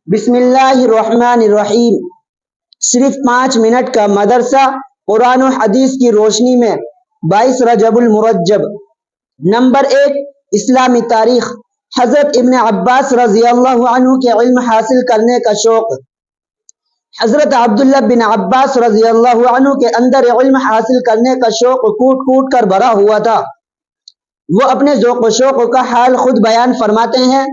بسم اللہ الرحمن الرحیم۔ صرف 5 منٹ کا مدرسہ قرآن و حدیث کی روشنی میں 22 رجب المرجب۔ نمبر 1، اسلامی تاریخ۔ حضرت ابن عباس رضی اللہ عنہ کے علم حاصل کرنے کا شوق۔ حضرت عبداللہ بن عباس رضی اللہ عنہ کے اندر علم حاصل کرنے کا شوق کوٹ کوٹ کر بھرا ہوا تھا۔ وہ اپنے ذوق و شوق کا حال خود بیان فرماتے ہیں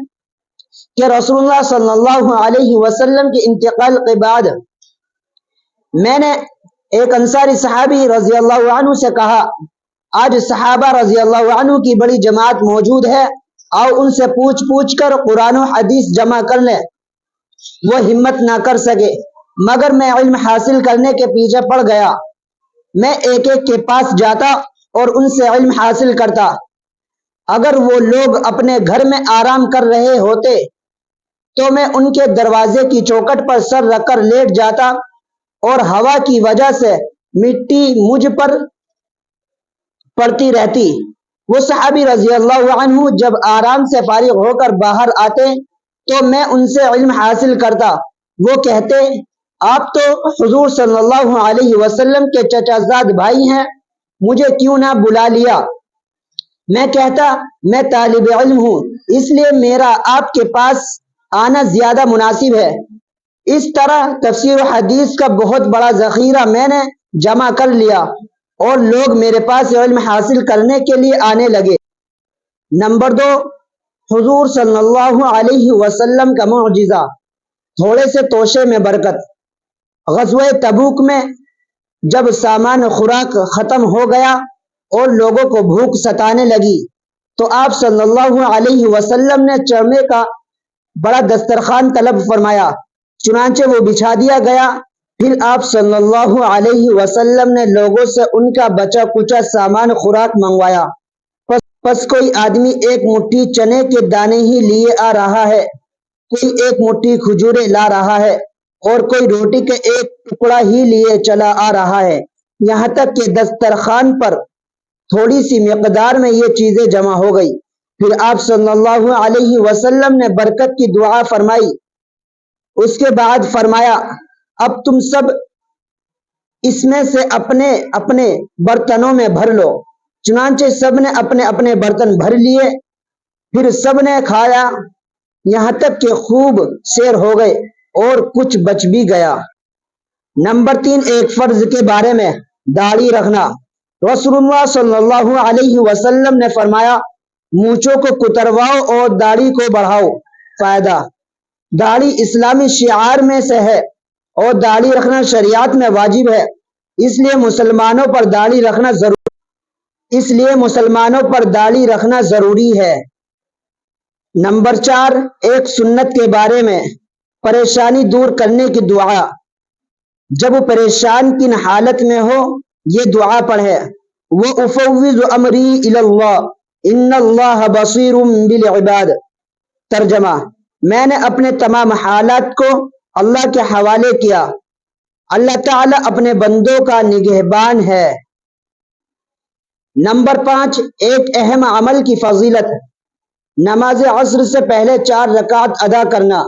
کہ رسول اللہ صلی اللہ علیہ وسلم کے انتقال کے بعد میں نے ایک انصاری صحابی رضی اللہ عنہ سے کہا، آج صحابہ رضی اللہ عنہ کی بڑی جماعت موجود ہے، آؤ ان سے پوچھ پوچھ کر قرآن و حدیث جمع کر لیں۔ وہ ہمت نہ کر سکے، مگر میں علم حاصل کرنے کے پیچھے پڑ گیا۔ میں ایک ایک کے پاس جاتا اور ان سے علم حاصل کرتا۔ اگر وہ لوگ اپنے گھر میں آرام کر رہے ہوتے تو میں ان کے دروازے کی چوکھٹ پر سر رکھ کر لیٹ جاتا اور ہوا کی وجہ سے مٹی مجھ پر پڑتی رہتی۔ وہ صحابی رضی اللہ عنہ جب آرام سے فارغ ہو کر باہر آتے تو میں ان سے علم حاصل کرتا۔ وہ کہتے، آپ تو حضور صلی اللہ علیہ وسلم کے چچا زاد بھائی ہیں، مجھے کیوں نہ بلا لیا؟ میں کہتا، میں طالب علم ہوں، اس لیے میرا آپ کے پاس آنا زیادہ مناسب ہے۔ اس طرح تفسیر و حدیث کا بہت بڑا ذخیرہ میں نے جمع کر لیا اور لوگ میرے پاس علم حاصل کرنے کے لیے آنے لگے۔ نمبر 2، حضور صلی اللہ علیہ وسلم کا معجزہ، تھوڑے سے توشے میں برکت۔ غزوہ تبوک میں جب سامان خوراک ختم ہو گیا اور لوگوں کو بھوک ستانے لگی تو آپ صلی اللہ علیہ وسلم نے چمڑے کا بڑا دسترخوان طلب فرمایا، چنانچہ وہ بچھا دیا گیا۔ پھر آپ صلی اللہ علیہ وسلم نے لوگوں سے ان کا بچا کچا سامان خوراک منگوایا۔ پس کوئی آدمی ایک مٹھی چنے کے دانے ہی لیے آ رہا ہے، کوئی ایک مٹھی کھجوریں لا رہا ہے اور کوئی روٹی کا ایک ٹکڑا ہی لیے چلا آ رہا ہے، یہاں تک کہ دسترخوان پر تھوڑی سی مقدار میں یہ چیزیں جمع ہو گئی۔ پھر آپ صلی اللہ علیہ وسلم نے برکت کی دعا فرمائی۔ اس کے بعد فرمایا، اب تم سب اس میں سے اپنے اپنے برتنوں میں بھر لو۔ چنانچہ سب نے اپنے اپنے برتن بھر لیے، پھر سب نے کھایا، یہاں تک کہ خوب سیر ہو گئے اور کچھ بچ بھی گیا۔ نمبر 3، ایک فرض کے بارے میں، داڑھی رکھنا۔ رسول اللہ صلی اللہ علیہ وسلم نے فرمایا، مونچھوں کو کترواؤ اور داڑھی کو بڑھاؤ۔ فائدہ، داڑھی اسلامی شعار میں سے ہے اور داڑھی رکھنا شریعت میں واجب ہے، اس لیے مسلمانوں پر داڑھی رکھنا ضروری ہے۔ نمبر 4، ایک سنت کے بارے میں، پریشانی دور کرنے کی دعا۔ جب پریشان کن حالت میں ہو یہ دعا پڑھے، وَأُفَوِّضُ أَمْرِي إِلَى اللَّهِ إِنَّ اللَّهَ بَصِيرٌ بِالْعِبَادِ۔ ترجمہ، میں نے اپنے تمام حالات کو اللہ کے حوالے کیا، اللہ تعالیٰ اپنے بندوں کا نگہبان ہے۔ نمبر 5، ایک اہم عمل کی فضیلت، نماز عصر سے پہلے 4 رکعت ادا کرنا۔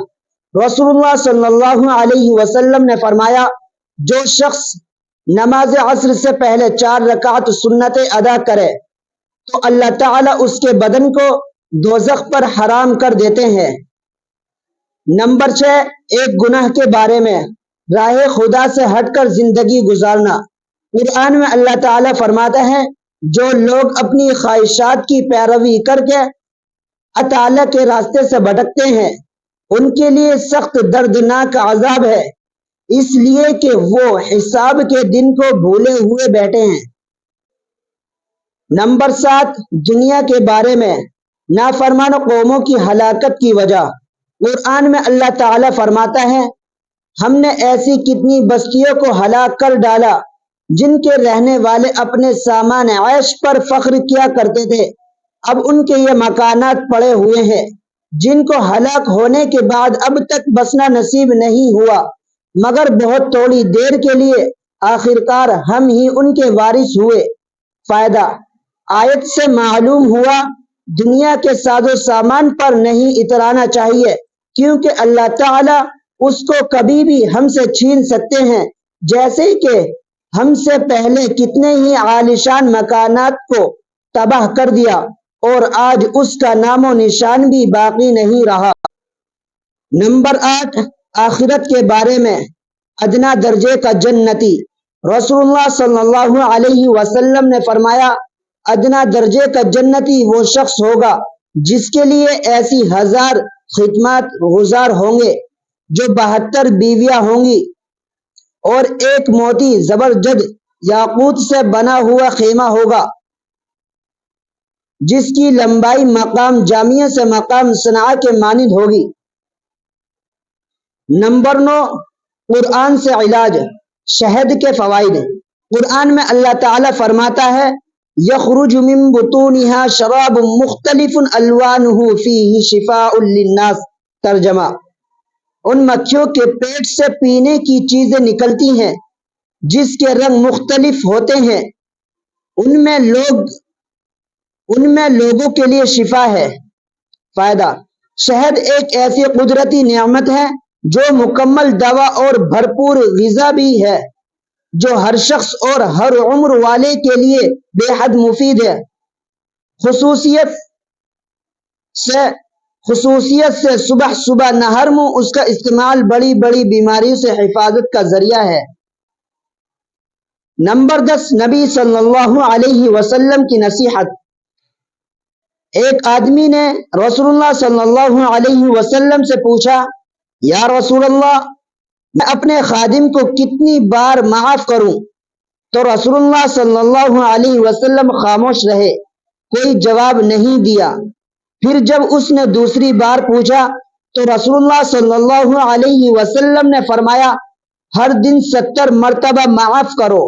رسول اللہ صلی اللہ علیہ وسلم نے فرمایا، جو شخص نماز عصر سے پہلے 4 رکعت سنتیں ادا کرے تو اللہ تعالیٰ اس کے بدن کو دوزخ پر حرام کر دیتے ہیں۔ نمبر 6، ایک گناہ کے بارے میں، راہ خدا سے ہٹ کر زندگی گزارنا۔ قرآن میں اللہ تعالیٰ فرماتا ہے، جو لوگ اپنی خواہشات کی پیروی کر کے تعالیٰ کے راستے سے بھٹکتے ہیں ان کے لیے سخت دردناک عذاب ہے، اس لیے کہ وہ حساب کے دن کو بھولے ہوئے بیٹھے ہیں۔ نمبر 7، دنیا کے بارے میں، نافرمان قوموں کی ہلاکت کی وجہ۔ قرآن میں اللہ تعالیٰ فرماتا ہے، ہم نے ایسی کتنی بستیوں کو ہلاک کر ڈالا جن کے رہنے والے اپنے سامان عیش پر فخر کیا کرتے تھے، اب ان کے یہ مکانات پڑے ہوئے ہیں جن کو ہلاک ہونے کے بعد اب تک بسنا نصیب نہیں ہوا مگر بہت تھوڑی دیر کے لیے، آخرکار ہم ہی ان کے وارث ہوئے۔ فائدہ، آیت سے معلوم ہوا دنیا کے ساز و سامان پر نہیں اترانا چاہیے کیونکہ اللہ تعالی اس کو کبھی بھی ہم سے چھین سکتے ہیں، جیسے کہ ہم سے پہلے کتنے ہی عالیشان مکانات کو تباہ کر دیا اور آج اس کا نام و نشان بھی باقی نہیں رہا۔ نمبر 8، آخرت کے بارے میں ادنا درجے کا جنتی۔ رسول اللہ صلی اللہ علیہ وسلم نے فرمایا، ادنا درجے کا جنتی وہ شخص ہوگا جس کے لیے ایسی 1000 خدمات گزار ہوں گے، جو 72 بیویاں ہوں گی، اور ایک موتی زبرجد یاقوت سے بنا ہوا خیمہ ہوگا جس کی لمبائی مقام جامعہ سے مقام صنعاء کے مانند ہوگی۔ نمبر 9، قرآن سے علاج، شہد کے فوائد۔ قرآن میں اللہ تعالیٰ فرماتا ہے، یخرج من بطونها شراب مختلف الوانہ فیہ شفاء للناس۔ ترجمہ، ان مکھیوں کے پیٹ سے پینے کی چیزیں نکلتی ہیں جس کے رنگ مختلف ہوتے ہیں، ان میں لوگوں کے لیے شفا ہے۔ فائدہ، شہد ایک ایسی قدرتی نعمت ہے جو مکمل دوا اور بھرپور غذا بھی ہے، جو ہر شخص اور ہر عمر والے کے لیے بے حد مفید ہے۔ خصوصیت سے صبح صبح نہر منہ اس کا استعمال بڑی بڑی بیماریوں سے حفاظت کا ذریعہ ہے۔ نمبر 10، نبی صلی اللہ علیہ وسلم کی نصیحت۔ ایک آدمی نے رسول اللہ صلی اللہ علیہ وسلم سے پوچھا، یا رسول اللہ، میں اپنے خادم کو کتنی بار معاف کروں؟ تو رسول اللہ صلی اللہ علیہ وسلم خاموش رہے، کوئی جواب نہیں دیا۔ پھر جب اس نے دوسری بار پوچھا تو رسول اللہ صلی اللہ علیہ وسلم نے فرمایا، ہر دن 70 مرتبہ معاف کرو۔